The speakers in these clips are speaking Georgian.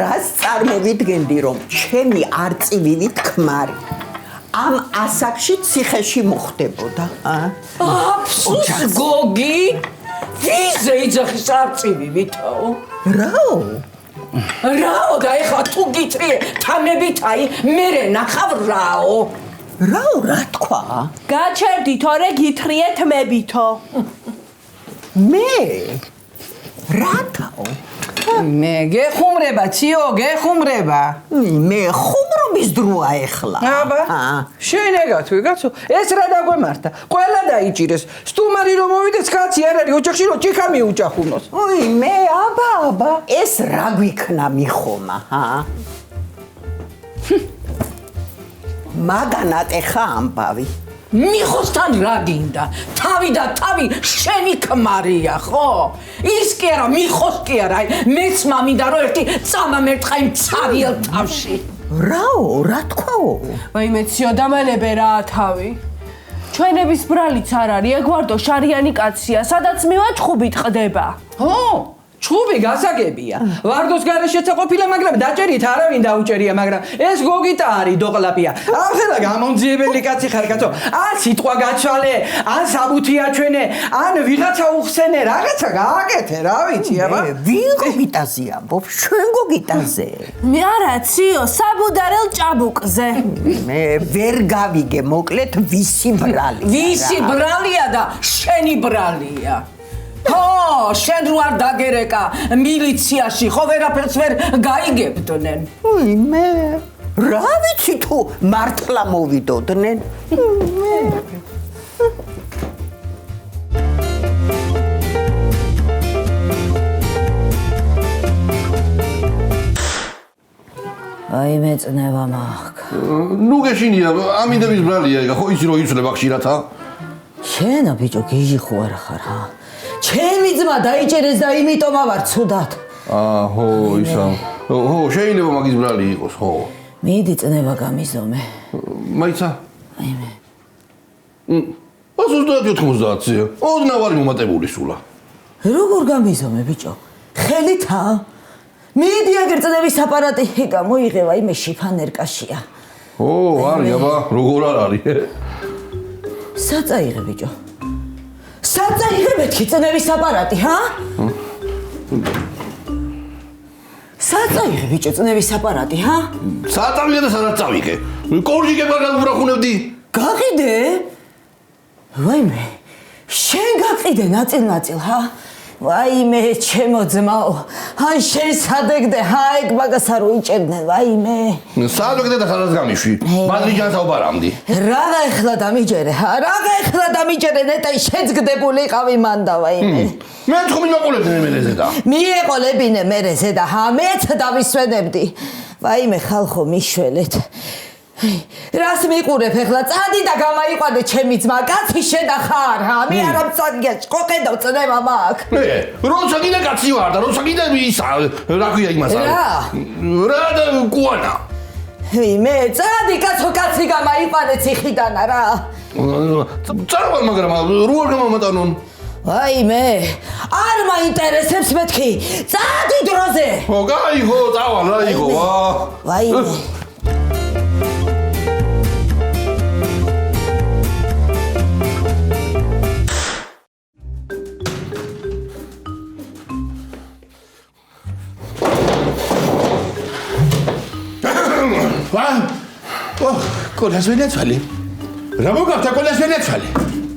რას წარმოვიდგენდი, რომ ჩემი არწივივით ქმარი ამ ასაკში ციხეში მოხდებოდა? აფსუს გოგი, ვიზე იძახის არწივივითო? რაო? რაო და ეხლა თუ გიწრიე თამებითაი, მერე ნახავ რაო? რაო, რა თქვა? გაჩერდით, ორე გითხრიეთ მევითო. მე? რათაო? მე გეხუმრება, ციო, გეხუმრება. მე ხუმრობის დროა ეხლა. აბა, შენ ეგათვი, კაცო, ეს რა დაგვემართა? ყველა დაიჭირეს. სტუმარი რომ მოვიდეს, კაცი არ არის ოჯახში, რომ ჭიქა მიუჭახუნოს. მე აბა, ეს რა გვიქნა მიხომა, მაგანად ეხა ამბავი. მიხოსთან რა გინდა? თავი და თავი შენი ქმარია, ხო? ის კი არა, მიხოს კი არა, მეც მამინდა რომ ერთი წამამერტყა იმ ცარიელ თავში. რაო, რა თქვაო? ვაიმე ციო დამანებე რა თავი. ჩვენების ბრალიც არ არის, ეგ ვარდო შარიანი კაცია, სადაც მივაჩხუბით ყდება. ო, ჩუბი გასაგებია. ვარდოს გარეშეც ყოფილა, მაგრამ დაჭერით არავინ დაუჭერია, მაგრამ ეს გოგიტა არის დოყლაპია. ახლა გამომძიებელი კაცი ხარ, კაცო. ან სიტყვა გაცვალე, ან საბუთი აჩვენე, ან ვიღაცა უხსენე, რაღაცა გააკეთე, რა ვიცი, აბა. ვინ გოგიტაზე ამბობ? ჩვენ გოგიტაზე. მე არა ციო, საბუდარელ ჭაბუკზე. მე ვერ გავიგე, მოკლედ ვისი ბრალი. ვისი ბრალია და შენი ბრალია. ხო, შენ რო არ დაგერეკა მილიციაში, ხო ვერაფერს ვერ გაიგებდნენ. მე რა ვიცი თუ მართლა მოვიდოდნენ. აი მეწნება მაქვს. ნუ გეშინია, ამინდა ვის ბრალია ეგა, ხო იცი რომ იცვლება ხშირათა? შენ ბიჭო გიჟი ხო არ ხარ, ჰა? ჩემი ძმა დაიჭერეს და იმიტომ ავარ ცუდად. ხო, ისა. ხო, შეიძლება მაგის ბრალი იყოს, ხო. მიდი წნება გამიზომე. მაიცა? აი მე. 190-90-ზე. ოდნავ მომატებული სულა. როგორ გამიზომე ბიჭო? ხელითა? მიდი აგერ წნევის აპარატი გამოიღე, აი მე შიფანერკაშია. ო, არის, აბა, როგორ არ არის? საწაიღე ბიჭო. საწაიღე მეთქი წნევის აპარატი, ჰა? საწაიღე ბიჭო წნევის აპარატი, ჰა? საწავიდე და სადაც წავიღე. კორჯიკებთან გაუბრახუნებდი. გაყიდე? ვაიმე, შენ გაყიდე ნაწილ-ნაწილ, ჰა? ვაიმე, ჩემო ძმაო, ან შენ სადეგდე, ჰა, ეგ მაგას არ უიჭერდნენ, ვაიმე. სადეგდე და სადაც გამიშვი. მადრიჯანს ავბარამდი. რაღა ეხლა დამიჯერე, ჰა? რაღა ეხლა დამიჯერე, ნეტაი შენც გდებული იყავი მანდა, ვაიმე. მე თქვი მიყოლებდნენ მერეზე და. მიეყოლებინე მერეზე და ჰა, მეც დავისვენებდი. ვაიმე, ხალხო, მიშველეთ. რას მიყურებ ეხლა? წადი და გამაიყვანე ჩემი ძმა, კაცი შენ და ხარ, ჰა? მე არ ამწადია, ყოყედავ წნება მაქვს. როცა კიდე კაცი ვარ და როცა კიდე ისა, რა ქვია იმას არის? რა და კუანა. მე წადი კაცო, კაცი გამაიყვანე ციხიდან რა. წავალ, მაგრამ რო არ გამომატანონ. ვაიმე, არ მაინტერესებს მეთქი. წადი დროზე. ხო, გაიგო, წავალ, რა იგო, ვა. ვაიმე. კოლას ვენაცვალე. რა მოგახდა კოლას ვენაცვალე?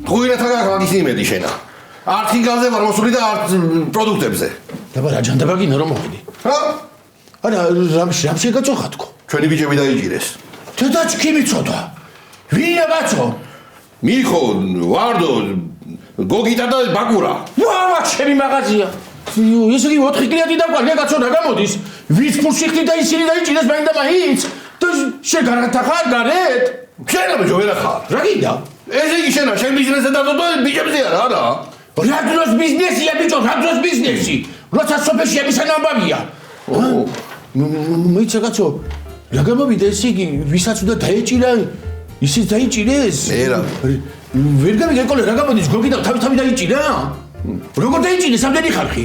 ხუირათა მაგის იმედი შენა. არც ინგალზე ვარ მოსული და არც პროდუქტებზე. დაბა რა ჯანდაბაგინა რომ მოვიდი. რა? არა, რამში გაწოხა თქო. ჩვენი ბიჭები დაიჭირეს. დედაჩქი მიწოდა. ვინა კაცო? მიხო, ვარდო, გოგიტა და ბაკურა. ვავა, ჩემი მაღაზია. ესე იგი 4 კლიენტი დავყარ, კაცო რა გამოდის? ვის ფულში ხდი და ისინი დაიჭირეს მაინდა მაინც? და შეგარათა ხარ გარეთ? შენა ბიჭო ვერა ხარ. რა გინდა? ესე იგი შენა, შენ ბიზნესზე დადო და ბიჭებზე არა? რა დროს ბიზნესია ბიჭო, რა დროს ბიზნესი? როცა სოფელში ამისან ამბავია. მეცა კაცო, რა გამოვიდა ესე იგი, ვისაც უნდა დაეჭირა, ისიც დაიჭირეს? ერა. ვერ გამიგე კოლე, რა გამოდის, გოგიტა თავი დაიჭირა? როგორ დაიჭირეს ამდენი ხალხი?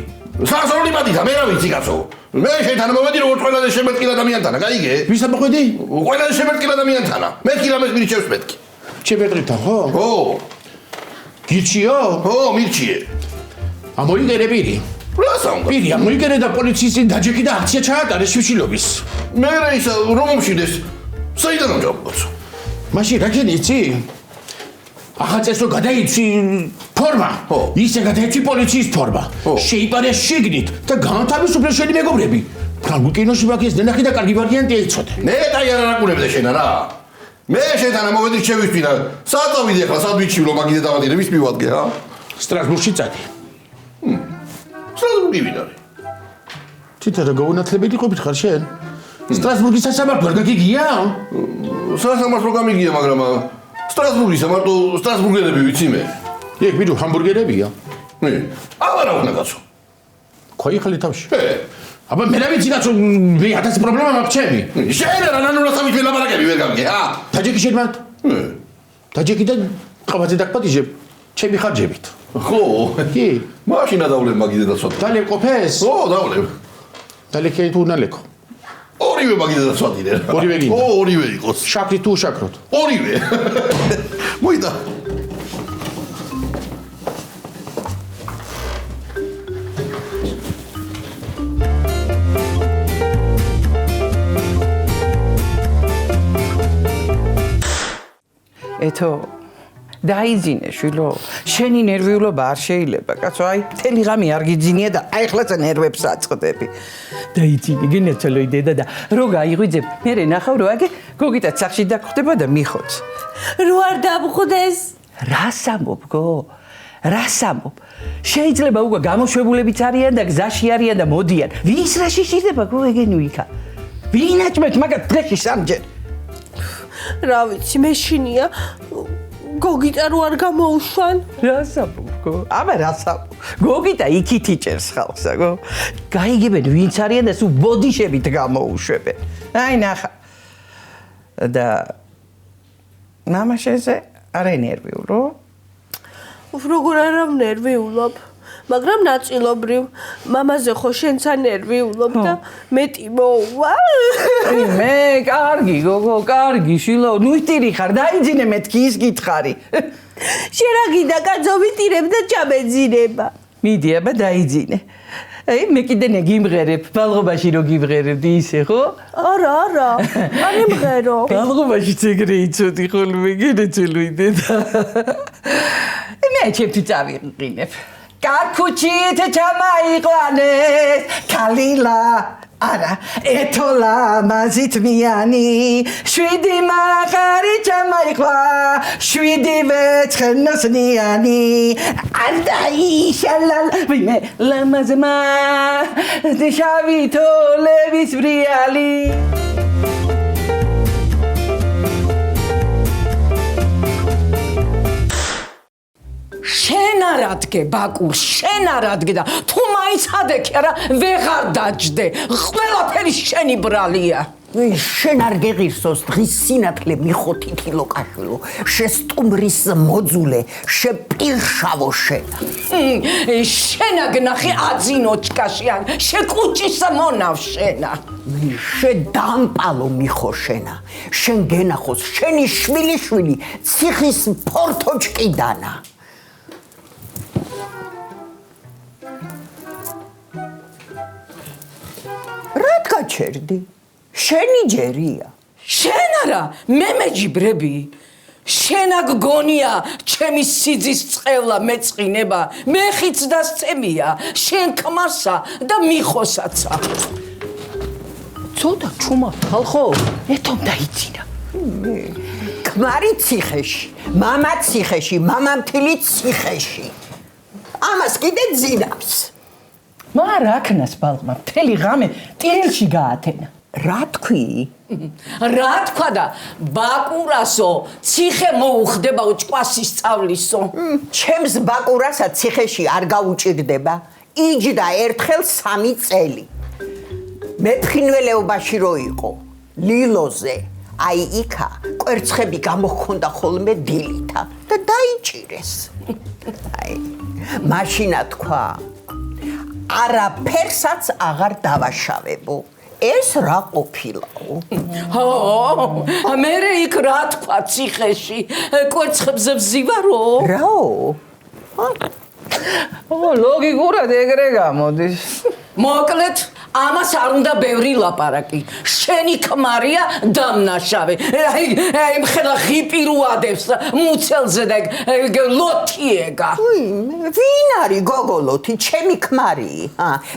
სასწაული მადიდა, მე რა ვიცი კაცო. მე შენთან მოვედი როგორც ყველაზე შემეტყილ ადამიანთანა, გაიგე? ვის ამოხვედი? ყველაზე შემეტყილ ადამიანთანა. მეთქი რამეს მირჩევს მეთქი. ჩემეტრითა ხო? ო, გიჩიო? ო, მირჩიე. ამოიგერე პირი. რას ამბობ? პირი ამოიგერე და პოლიციის წინ დაჯექი და აქცია ჩაატარე შუშილობის. მე რა ისა რომ მომშვიდეს. საიდან ამჯობოს? მაშინ რა გენი იცი? ახალწელს რო გადაიცი ფორმა. ხო. ისე გადაიცი პოლიციის ფორმა. ხო. შეიპარე შიგნით და განთავისუფლეს შენი მეგობრები. ფრანგულ კინოში მაგის ნახი და კარგი ვარიანტი ეცოდე. ნეტაი არ არაკუნებდა შენა რა. მე შენთან მოვედი შევისვი და სად წავიდი ახლა სად ვიცილო მაგიდე დავადირე ვის მივადგე რა? სტრასბურგში წადი. სტრასბურგი ვინ არის? თვითონ რა გაუნათლებელი ყოფით ხარ შენ? სტრასბურგის სასამართლო არ გაგიგია? სასამართლო გამიგია, მაგრამ სტრასბურგისა მარტო სტრასბურგელები ვიცი მე. იქ ვიდო ჰამბურგერებია. აბარა უნდა კაცო. ხოიხალი თავში. აბა მე რა ვიცი კაცო, მე 1000 პრობლემა მაქვს ჩემი. შენ რა ნანურასავით ველაპარაკები ვერ გამიგე, ა? დაჯექი შენ მათ? დაჯექი და ყავაზე დაგპატიჟებ ჩემი ხარჯებით. ხო. კი. მაშინა დავლებ მაგიდე და ცოტა. დალე ყოფეს? ო, დავლებ. დალე კი თუ ნალეკო. ორივე მაგიდე და ცოტა. ორივე გინდა? ო, ორივე იყოს. შაქრი თუ შაქროთ? ორივე. მოიდა. ეთო დაიძინე შვილო შენი ნერვიულობა არ შეიძლება კაცო აი მთელი ღამე არ გიძინია და აი ხლაცა ნერვებს აწყდები დაიძინე გენაცალოი დედა და რო გაიღვიძებ მე ნახავ რო აგე გოგიტაც სახში დაგხვდება და მიხოც რო არ დამხვდეს რას ამბობ გო რას ამბობ შეიძლება უკვე გამოშვებულებიც არიან და გზაში არიან და მოდიან ვის რა შეშიდება გო ეგენი ვიქა ვინაჭმეთ მაგათ დღეში სამჯერ რა ვიცი მეშინია გოგიტა რო არ გამოუშვან რას ამბობ გო აბა რას ამბობ გოგიტა იქით იჭერს ხალხსა გო გაიგებენ ვინც არიან და სულ ბოდიშებით გამოუშვებენ აი ნახა და მამა შეზე არ ენერვიულო როგორ არა ნერვიულობ მაგრამ ნაწილობრივ მამაზე ხო შენც ნერვიულობ და მეტი მოვა მე კარგი გოგო კარგი შილო ნუ იტირი ხარ დაიძინე მეთქი ის გითხარი შენ რა გინდა კაცო ვიტირებ და ჩამეძინება მიდი აბა დაიძინე აი მე კიდე ნეგიმღერებ ბალღობაში რო გიმღერებდი ისე ხო არა არ იმღერო ბალღობაში ეგრე იცოდი ხოლმე გენეცელოიდე და მე ჩემთვი წავიყინებ კაკუჩით ჩამაიყვანეს კალილა არა ეთოლა მაზითმიანი შვიდი მაღარი ჩამაიყვა შვიდივე ცხენოსნიანი ანდაიშალალ ვიმე ლამაზმა შავი თოლების ბრიალი შენ არ ადგე ბაკურ შენ არ ადგე და თუ მაინც ადექი არა ვეღარ დაჯდე ყველაფერი შენი ბრალია შენ არ გეღირსოს დღის სინათლე მიხოთითი ლოკაშვილო შესტუმრის მოძულე შეპირშავო შენა გნახი აძინოჩკაშიან შეკუჭის მონავ შენა შედამპალო მიხო შენა შენ გენახოს შენი შვილიშვილი ციხის ფორთოჭკიდანა რად გაჩერდი? შენი ჯერია. შენ არა, მე მეჯიბრები. შენ აგგონია, ჩემი სიძის წყევლა მეწყინება, მე ხიც დასცემია, შენ ქმარსა და მიხოსაცა. ცოტა ჩუმა ხალხო, ეთომ დაიძინა. ქმარი ციხეში, მამა ციხეში, მამამთილი ციხეში. ამას კიდე ძინავს. მა რა ქნას ბალღმა მთელი ღამე ტილში გაათენა რა თქვი რა თქვა და ბაკურასო ციხე მოუხდება უჭკვასის სწავლისო ჩემს ბაკურასა ციხეში არ გაუჭირდება იჯდა ერთხელ 3 წელი მეფხინველეობაში რო იყო ლილოზე აი იქა კვერცხები გამოხონდა ხოლმე დილითა და დაიჭირეს აი მაშინა თქვა არაფერსაც აღარ დავაშავებო. ეს რა ყოფილაო? ო, მე იქ რა თქვა ციხეში? კვერცხებზე ვზივარო? რაო? ლოგიკურად ეგრე გამოდის. მოკლედ, ამას არ უნდა ბევრი ლაპარაკი. შენი ქმარია დამნაშავე. აი, მხელა ღიპირუადებს მუცელზე და ლოთიეგა. ვინ არის გოგოლოთი? ჩემი ქმარი.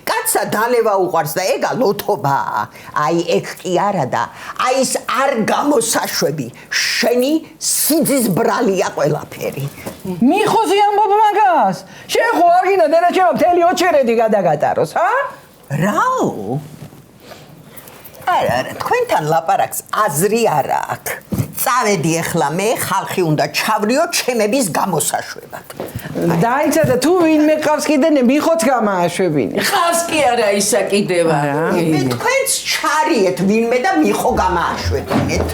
კაცა დალევა უყვარს და ეგა ლოთობაა. აი ეგ კი არა და აი ეს არ გამოსაშვები. შენი სიძის ბრალია ყველაფერი. მიხოზი ამბობ მაგას. შენ ხო არ გინდა დედაჩემო მთელი ოჩერედი გადაგატაროს, ჰა? რაო? არა, თქვენთან ლაპარაკს აზრი არ აქვს. წავედი ახლა მე ხალხი უნდა ჩავრიო ჩემების გამოსაშვებად. დაიცა და თუ ვინმე ყავს კიდე მიხოც გამააშვებინე. ხავს კი არა ისა კიდევა. მე თქვენც ჩარიეთ ვინმე და მიხო გამააშვებინეთ.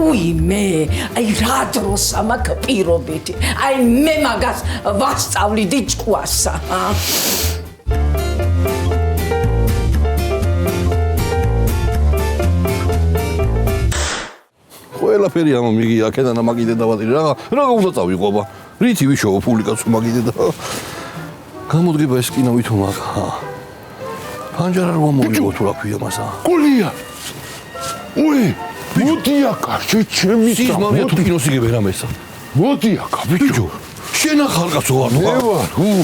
უიმე, აი რა დროს ამაკ პირობითი. აი მე მაგას ვასწავლიდი ჭკვასა. ყველაფერი ამა მიგი აქედან მაგიდე დავატირი რა უნდა წავიყვობა რითი ვიშოვო პუბლიკაცო მაგიდე და გამოდგება ეს კინო ვითო მაგა ფანჯარა რომ მოვიღო თუ რა ქვია მასა გულია უე მოდი აკა ჩემი ის მამია თუ კინოს იგებ რამესა მოდი აკა ბიჭო შენ ახალკაცო ვარ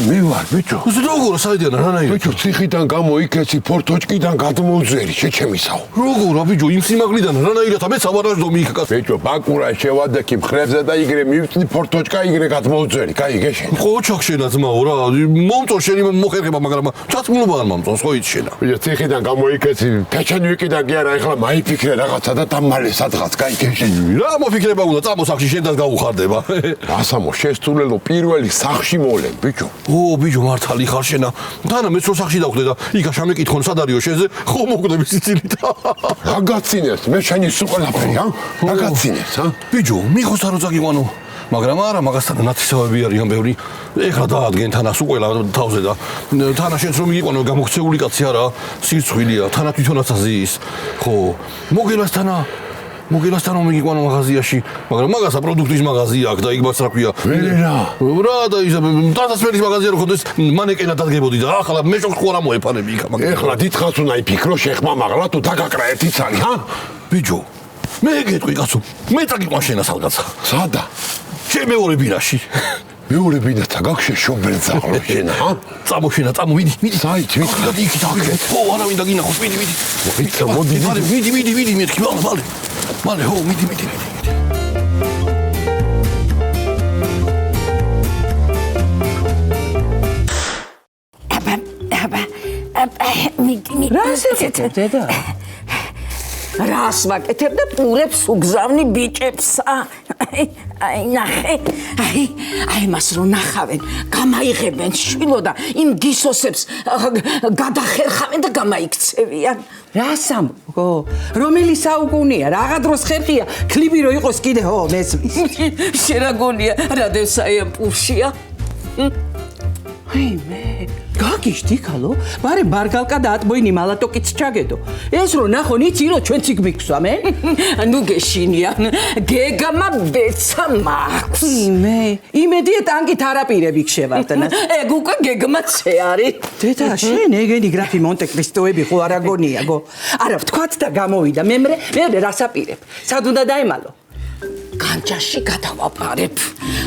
მე ვარ ბიჭო როგორ საიდან რანაირად ბიჭო ციხიდან გამოიქეცი ფორტოჭკიდან გადმოვძვერი შეჩემისაო როგორ ბიჭო იმ სიმაღლიდან რანაირად მე საბარაჟდო მიიქაკაც ბიჭო ბაკურა შევადექი მხრებზე და იგრე მივწნი ფორტოჭკა იგრე გადმოვძვერი კაი გეშენ ყოჩახ შენა ძმაო რა მომწონ შენი მოხერხება მაგრამ ჩაცმულობა არ მომწონს ხო იცი შენა ბიჭო ციხიდან გამოიქეცი ფეჩენვიკიდან კი არა ეხლა მაიფიქრე რაღაცა და დამალე სადღაც კაი გეშენ რა მოფიქრება უნდა წამოსახში შენთან გაუხარდება ასამო შესრულელო პირველი სახში მოლენ ბიჭო ო ბიჭო მართალი ხარ შენა დანა მეც რო სახში დავხვდე და იქა შემეკითხონ სად არისო შენზე ხო მოკვდები სიცილით რა გაცინებს მე შენი სულ ყველაფერი რა გაცინებს ბიჭო მიხოს არ უძაგიყვანო მაგრამ არა მაგასთან ნაცისავები არიან ბევრი ეხლა დაადგენ თანას უყველა თავზე და თანა შენს რომ მიგიყვანო გამოქცეული კაცი არა სირცხვილია თანა თვითონაც აზიის ხო მოგელასთან რომ მიგიყვანო მაღაზიაში მაგრამ მაგასა პროდუქტის მაღაზია აქვს და იქ მას რა ქვია რა და ის დასასმელის მაღაზია რო ხოდეს მანეკენა დადგებოდი და ახლა მე შენ ხო არ მოეფანები იქ მაგ ეხლა დიდხანს უნდა იფიქრო შეხმა მაღლა თუ დაგაკრა ერთი ცალი ბიჭო მე გეტყვი კაცო მე წაგიყვან შენა სალგაცა სადა შენ მეორე ბინაში მეორე ბინათა გაგშე შობერძაღლო შენა წამოშენა მიდი საით მიდი იქ დაგე ხო არავინ დაგინახოს მიდი მიდი მეთქი მალე ხო მიდი რას ეკეთებ დედა რას ვაკეთებ და პურებს უგზავნი ბიჭებსა აი ნახე აი მას რო ნახავენ გამაიღებენ შვილო და იმ გისოსებს გადახერხავენ და გამაიქცევიან რას ამბო რომელი საუკუნეა რაღა დროს ხერხია კლიპი რო იყოს კიდე ხო მესმის შენ რა გონია რადევსაიან პურშია აი მე გაგიშდი ქალო მარე მარგალკა და ატბოინი მალატოკიც ჩაგედო ეს რო ნახონ იცი რომ ჩვენც იქ მიგვსვა მე ნუ გეშინიან გეგმა ბეცა მაქვს მე იმედია ტანკით არაპირები ხშევარდნა ეგ უკვე გეგმაცე არის დედა შენ ეგენი გრაფი მონტე-კრისტოები ხო არ აგონია გო არა ვთქვათ და გამოვიდა მე რას აპირებ სად უნდა დაემალო განჯაში გადავაპარებ.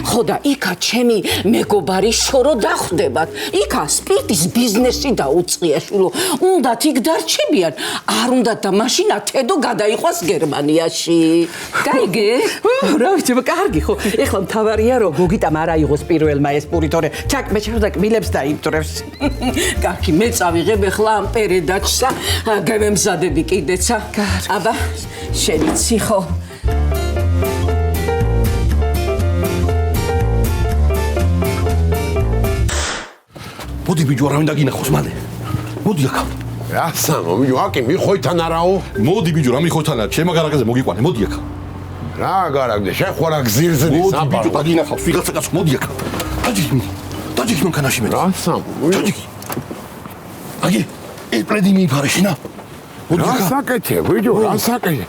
ხო და იქა ჩემი მეგობარი შორო დახვდებათ. იქა სპირტის ბიზნესი დაუწყია შულო. უნდათ იქ დარჩებიან. არ უნდათ და მაშინა თედო გადაიყვას გერმანიაში. გაიგე? რა ვიცი, კარგი ხო. ეხლა მთავარია რომ გოგიტამ არ აიღოს პირველმა ეს პური თორე ჩაკმეჩავდა კბილებს დაიმტრევს. კარგი, მე წავიღებ ეხლა ამ პერედაჩსა. გავემზადები კიდეცა. აბა, შენიცი ხო? მოდი ბიჭო, არავინ დაგინახოს მალე. მოდი აქ. რასამო, აკი მიხოითან არაო? მოდი ბიჭო, რა მიხოითანა? ჩემ გარაგაზე მოგიყვანე, მოდი აქ. რა გარაგზე? შენ ხო რა გზირზრი საბა? მოდი ბიჭო, დაგინახავს ვიღაცა კაცო, მოდი აქ. დაჯიქნი მანქანაში მე. რასამო? დაჯიქი. აგი ეს პლედი მიიფარე შინა რასაკეთე ვიდო რასაკეთე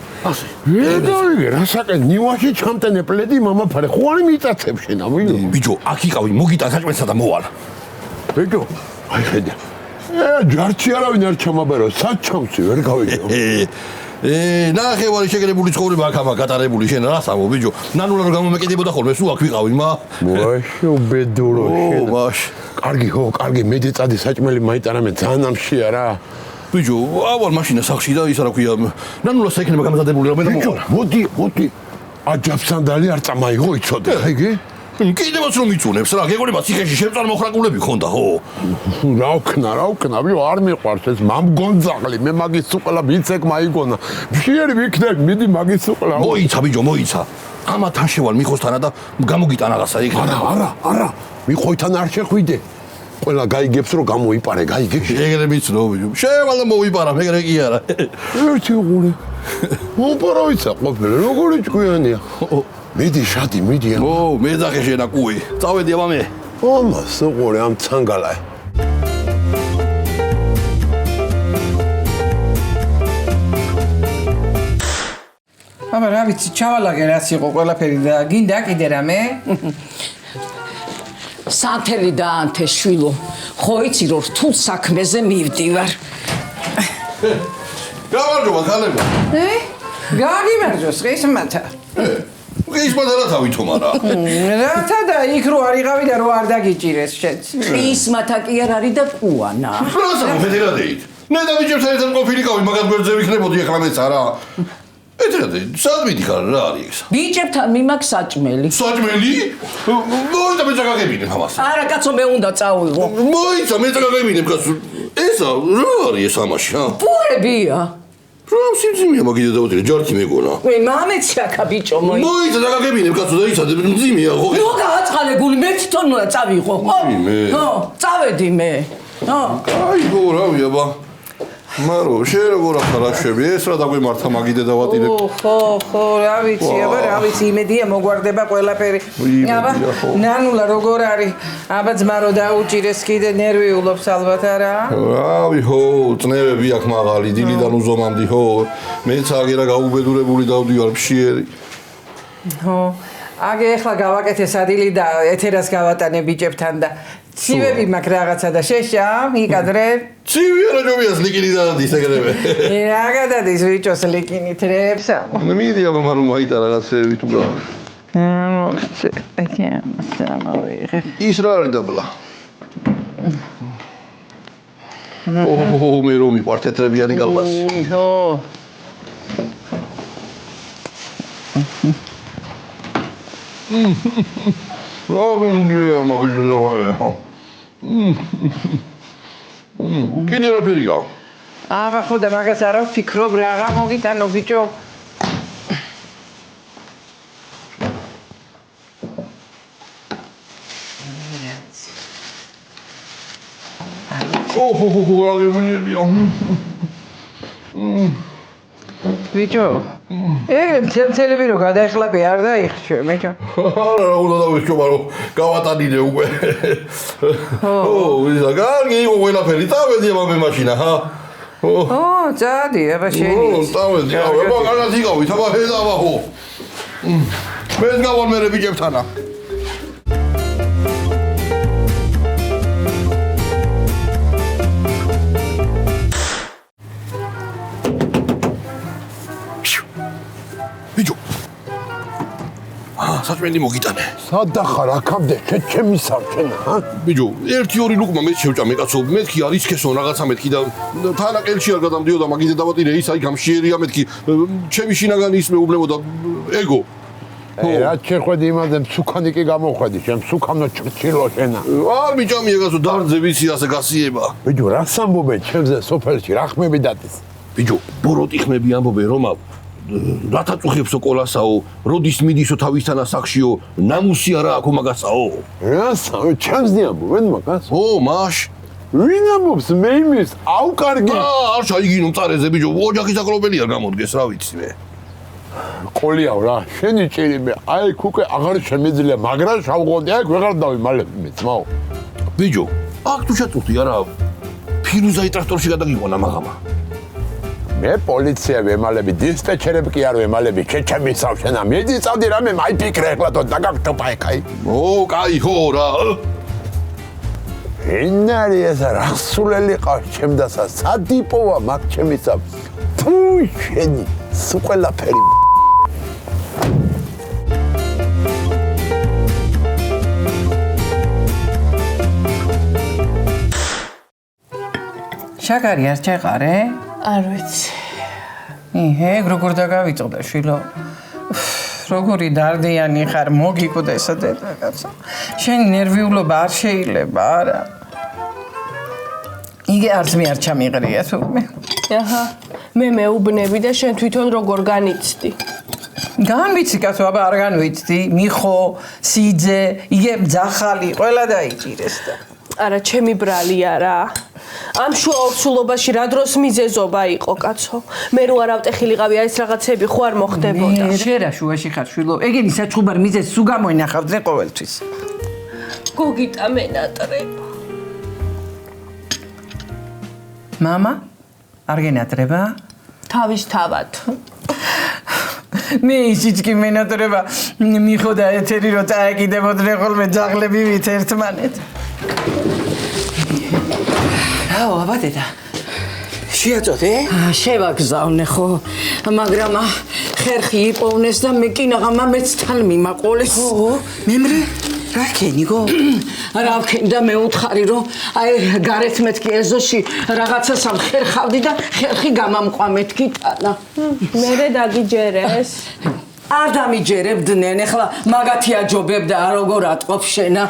ვიდო რასაკეთე ნივაში ჩამტენე პლედი მამაფარე ხო არ მიწაცებ შენა ბიჭო აქ იყავი მოგიტან საჭმელსა და მოვალ ვიდო აი ხედა ჯარჩი არავინ არ ჩამაბერო საჩამსი ვერ გავიგე ნახევარი შეგრებული ცხოვრება აქ ამა გატარებული შენ რას ამო ბიჭო ნანულა რომ გამომეკიდებოდა ხოლმე სულ აქ ვიყავი მა ვაშო ბედურო ო მაშ კარგი ხო კარგი მედი წადი საჭმელი მაიტანა მე ძალიან ამშია რა ბიჭო ავალ მაშინა სახში და ის რა ქვია ნანულა საიქნება გამზადებული რომ მე მოვალ მოდი აჯაფსანდალი არ წამაიღო იცოდე აიგე კიდევაც რომ იწუნებს რა გეგონება ციხეში შემწარ მოხრაკულები ხონდა ხო რა ვქნა ვიო არ მიყვარს ეს მამგონძაღლი მე მაგის უყლა ვიცეკ მაიგონა მშიერი ვიქნებ მიდი მაგის უყლა მოიცა ბიჭო მოიცა ამათან შევალ მიხოსთანა და გამოგიტან რაღაცა იქ არა მიხოითან არ შეხვიდე ყველა გაიგებს რომ გამოიპარე გაიგე ეგრე ვიცნო ბიჭო შევალ და მოიპარა მეგრე კი არა ერთი უყურე მოპარავიცა ყოფილი როგორი ჭკვიანია მიდი შადი მიდი ო მე ძახე შენა კუი წავედი აბა მე ამას უყურე ამ ცანგალა აბა რა ვიცი ჩავალაგე რაც იყო ყველაფერი და გინდა კიდე რამე სანთელი დაანთე შვილო ხო იცი რომ რთულ საქმეზე მივდივარ გამარჯობა ქალებო გაგიმარჯოს ყისმათა ყისმათა რა თავითო მარა რათა და იქ რო არიღავი და რო არ დაგიჭირეს შენც ყისმათა კი არ არის და პუანა რასა ფედერადეით ნედა ბიჭებთან ერთად ყოფილიყავი მაგას გვერდზე ვიქნებოდი ახლა მეც არა ეთერადე სად მიდიხარ რა არის ბიჭებთან მიმაქ საჭმელი საჭმელი მოიცა მე წაგაგებინებ ამას არა კაცო მე უნდა წავიღო მოიცა მე წაგაგებინებ კაცო ესა რა არის ეს ამაში პურებია რა სიმძიმეა მაგიდა დავუწირე ჯართი მეგონა მე მამეცი აქა ბიჭო მოიცა წაგაგებინებ კაცო და ისა მძიმეა ხო ნუ გააწყალე გული მე თვითონ უნდა წავიღო ხო წავედი მე ხო აი გო რავია ბა მარო შენ როგორ ახლა რაშები ეს რა დაგვემართა მაგიდე დავატირებ ხო რა ვიცი აბა რა ვიცი იმედია მოგვარდება ყველაფერი აბა ნანულა როგორ არის აბა ძმა რო დაუჭირეს კიდე ნერვიულობს ალბათ არა რავი ხო წნევები აქ მაღალი დილიდან უზომამდი ხო მეც აგერა გაუბედურებული დავდივარ ფშიერი ხო აგე ახლა გავაკეთე სადილი და ეთერას გავატანე ბიჭებთან და ცივები მაქვს რაღაცა და შეშა იკადრე ცივი არა ჯობიას ლიკინი დადის ეგრევე რა გადადის ბიჭოს ლიკინი თრებსა მიდი აბა მარო მაიტა რაღაცები თუ გა ის რა არის დაბლა ო მე რომ მიყვართ თეთრებიანი კალბასი ხო რა მაგიჟლოა კიდე რა ფერია აბა ხო და მაგას არა ვფიქრობ რაღა მოგიტანო ბიჭო ო რა გემენია ბიჭო ეგ ცელცელები რო გადაეხლაპე არ დაიხშე მეჭო არა უნდა დავიშობა რომ გავატანინე უკვე ო ვიზა კარგი იყო ყველაფერი წავედი აბა მე მაშინა ჰა ო წადი აბა შენი ო წავედი აბა კარგად იყავით აბა ჰედა აბა ხო მე გავალ მე ბიჭებთანა ბიჭო საჭმელი მოგიტანე სადახარ აქამდე ჩემი სარჩენა ბიჭო 1-2 ლუკმა მე შევჭამე კაცო მეთქი არის ქესო რაღაცა მეთქი და თანა ყელში არ გადამდიოდა მაგიდე დავატირე ის აი გამშიერია მეთქი ჩემი შინაგანი ის მეუბნებოდა ეგო რა შეხვედი იმაზე მსუქანი კი გამოხვედი შენ მსუქანო ჭრჩილო შენა არ მიჭამია კაცო დარძე ვიცი ასე გასიება ბიჭო რა სამბობენ ჩემზე სოფელში რა ხმები დადის ბიჭო ბოროტი ხმები ამბობენ რომ რათა წუხებსო ყოლასაო როდის მიდისო თავისთანა სახშიო ნამუსი არა აქო მაგასაო რასა ჩემს დიამბობენ მაგას ო მაშ ვინ ამბობს მე იმის ავკარგი არ ჩაიგინო მწარეზე ბიჭო ოჯახის აკრობელი არ გამოდგეს რა ვიცი მე ყოლიაო რა შენი ჭირი მე აი უკვე აღარ შემიძლია მაგრამ შავღონდი აი ვეღარ დავიმალებ მე ძმაო ბიჭო აქ თუ შეწუხდი არა ფირუზაი ტრაქტორში გადაგიყვანა მაღამა. მე პოლიცია ვემალები, დისპეჩერები კი არ ვემალები, შეჩემისავ შენა. მეძი წავდი რამე მაიფიქრე ეხლა თო დაგაგტობა ეკაი. კაი ხო რა. ინარი ეს რასულელი ყავს ჩემდასა სადიპოა მაგ ჩემისა. ფუ შენი სუყელაფერი. შაკარი არ ჩაყარე? არ ვიცი. ეგ როგორ დაგავიწყდა შვილო? როგორი დარდიანი ხარ, მოგიკვდესა დედაკაცო. შენი ნერვიულობა არ შეიძლება, არა. იგი არც მე არ ჩამიყრია თურმე. აჰა. მე მეუბნები და შენ თვითონ როგორ განიცდი. განვიცი კაცო, აბა არ განვიცდი, მიხო, სიძე, იგე მძახალი, ყველა დაიჭირეს და. არა, ჩემი ბრალი არა. ამ შუა ორსულობაში რა დროს მიზეზობა იყო, კაცო? მე რო არ ავტეხილიყავი, ეს რაღაცები ხო არ მოხდებოდა. შენ რა შუაში ხარ, შვილო? ეგენი საჩხუბარ მიზეზს სულ გამოინახავდნენ ყოველთვის. გოგიტა მენატრება. მამა არ გენატრება? თავისთავად. მე ისიც კი მენატრება მიხოდა ეთერი რო წაეკიდებოდნენ ხოლმე ძაღლებივით ერთმანეთ. რაო, აბა დედა. შეაწოდე? შევაგზავნე ხო, მაგრამ ხერხი იპოვნეს და მე კინაღა მეც თან მიმაყოლეს. მემრე რა ქენიგო? რა ვქენი და მე უთხარი რომ აი გარეთ მეთქი ეზოში რაღაცას ამხერხავდი და ხერხი გამამყვამეთქი ტანა. მერე დაგიჯერეს. არ დამიჯერებდნენ, ეხლა მაგათი აჯობებდა როგორ ატყობ შენა.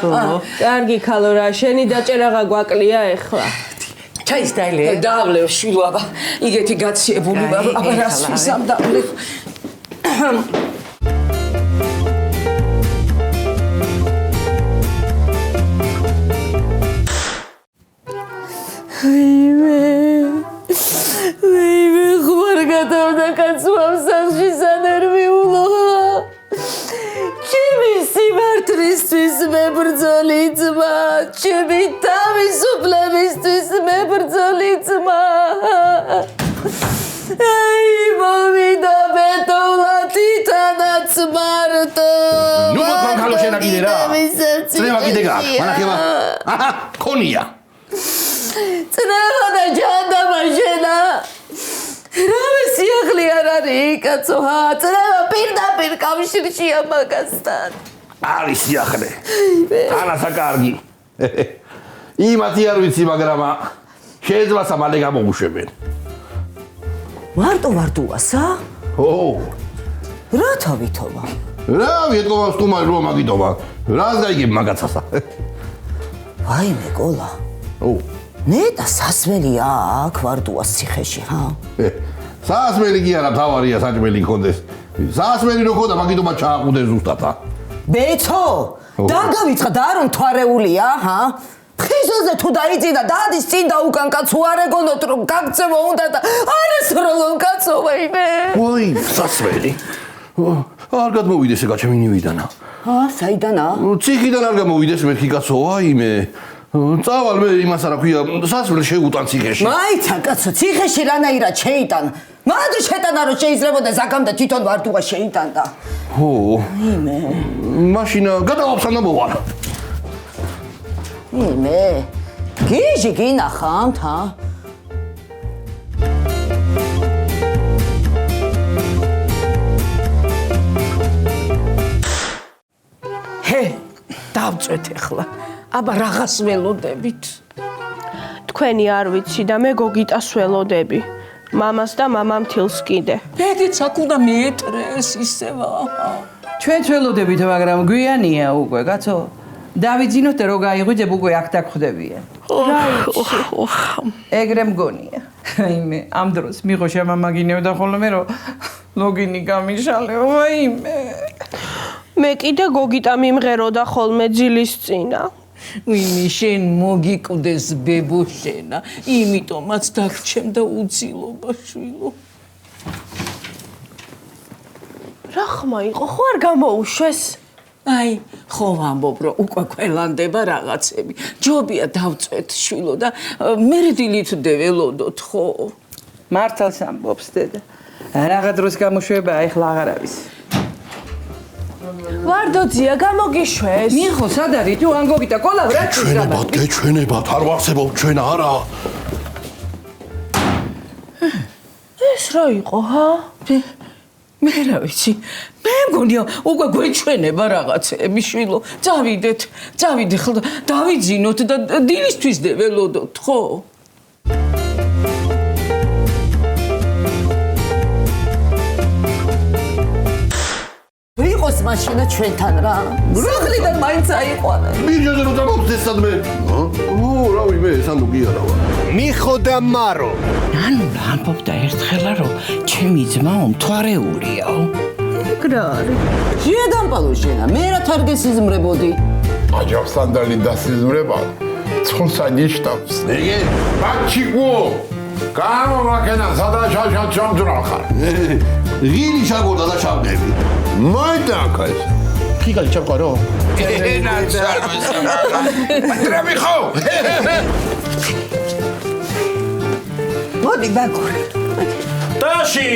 კარგი ქალო რა, შენი დაჭერაღა გვაკლია ეხლა. ჩაის დაილე. დავლევ შვილო, აბა იგეთი გაციებული აბა რას ვისამ დავლევ. ვეიმე ხوار გადავდა კაცმა სახში სანერვიულო. ჩემი სიმართლისთვის მებრძოლი ძმა, ჩემი თავისუფლებისთვის მებრძოლი ძმა. აი მოვიდა ბეტოლა თითანაც მარტო. ნუ მოთმან ქალო შენა კიდე რა. წრევა კიდე გაქვს, მანახება. აჰა, ქონია. წრევა და ჯანდაბა შენა. რავი სიახლე არ არის კაცო, წრევა პირდაპირ კავშირშია მაგასთან. არის სიახლე. თანასა კარგი. იმათი არ ვიცი, მაგრამ შეიძლება სამალე გამოგუშვებენ. ვარტოვასა? ო, რა თავითობა? რა ვიეთქომა სტუმარი რომ მაგიტობა. რას გაიგებ მაგაცასა? ვაიმე კოლა. ო, ნეტა სასმელია აქ ვარტუას ციხეში, ჰა? სასმელი კი არა, თავარია საჭმელი გქონდეს. სასმელი რო ხოდა მაგიტობა ჩააყუდეს ზუსტად. ბეცო, დაგავიწყდა და არ მთვარეულია, ჰა? ხიზოზე თუ დაიწინა დადის წინ და უკან კაცო არ ეგონოთ რომ გაგწევა უნდა და არასროლო კაცო ვაიმე. ვაი, სასმელი. არ გადმოვიდეს ეგა ჩემი ნივიდანა. საიდანა? ციხიდან არ გამოვიდეს მერქი კაცო, ვაიმე. წავალ მე იმას არა ქვია, სასმელი შეუტან ციხეში. მაიცა კაცო, ციხეში რანაირად შეიტან. მადრ შეტანა რომ შეიძლება ზაგამდე თვითონ ვარტუა შეიტანდა. ო, იმე. მაშინა გადავაფსა და მოვალ. იმე. გიჟი გინახავთ, ჰა? ჰე, დავწვეთ ახლა. აბა რაღაც ველოდებით. თქვენი არ ვიცი და მე გოგიტას ველოდები. მამას და მამამთილს კიდე. ბედიც აქ უნდა მეეტრეს ისევა. ჩვენ ველოდებით, მაგრამ გვიანია უკვე, კაცო. დავიძინოთ რომ გაიღვიძებ უკვე აქ დაგხვდებიან. რა ვიცი. ეგრე მგონია. აიმე, ამ დროს მიღო შემამაგინებდა ხოლმე რომ ლოგინი გამიშალეო, აიმე. მე კიდე გოგიტა მიმღეროდა ხოლმე ძილის წინა. ვინმე შენ მოგიკვდეს ბებოშენა, იმიტომაც დაგჩემდა უძილობა შვილო. რა ხმა იყო, ხო არ გამოუშვეს? აი, ხო ვამბობ, რომ უკვე ყველანდება რაღაცები. ჯობია დავწვეთ შვილო და მერე დილით ველოდოთ, ხო? მართალს ამბობს დედა. რაღა დროს გამოშვება, ეხლა აღარ არის. ვარდოძია, გამოგიშვეს. მიხო, სად არის? თუ ან გოგიტა კოლავ რა ჩვენებად, გეჩვენებათ, არ ვარსებობ ჩვენ არა. ეს რა იყო, ჰა? მე რა ვიცი, მე მგონია უკვე გვეჩვენება რაღაცები შვილო. წავიდეთ, ხლა დავიძინოთ და დილისთვის ველოდოთ, ხო? ვიყოს მაშინა ჩვენთან რა. სახლიდან მაინც აიყვანა. მირჟაზე რომ დამოვხდეს სადმე? რავი მე სანდო კი არა ვარ. მიხო და მარო. ანუ რა ამბობდა ერთხელა რომ ჩემი ძმა მთვარეულია. რა არის? შეადამპალო შენა, მე რა თარგეს იზმრებოდი. აჯაბსთან და ლიდასიზმრება ცხულსა ნიშნავს. იგი? ბაჩიკო! გამომაქენა სადაშაშა ჩამძრალ ხარ. ღილი ჩაგორდა და ჩავდები. მოიტანკეს. ფიგალი ჩავყარო? ტრები ხო? მოდი ბაგური. ტაში!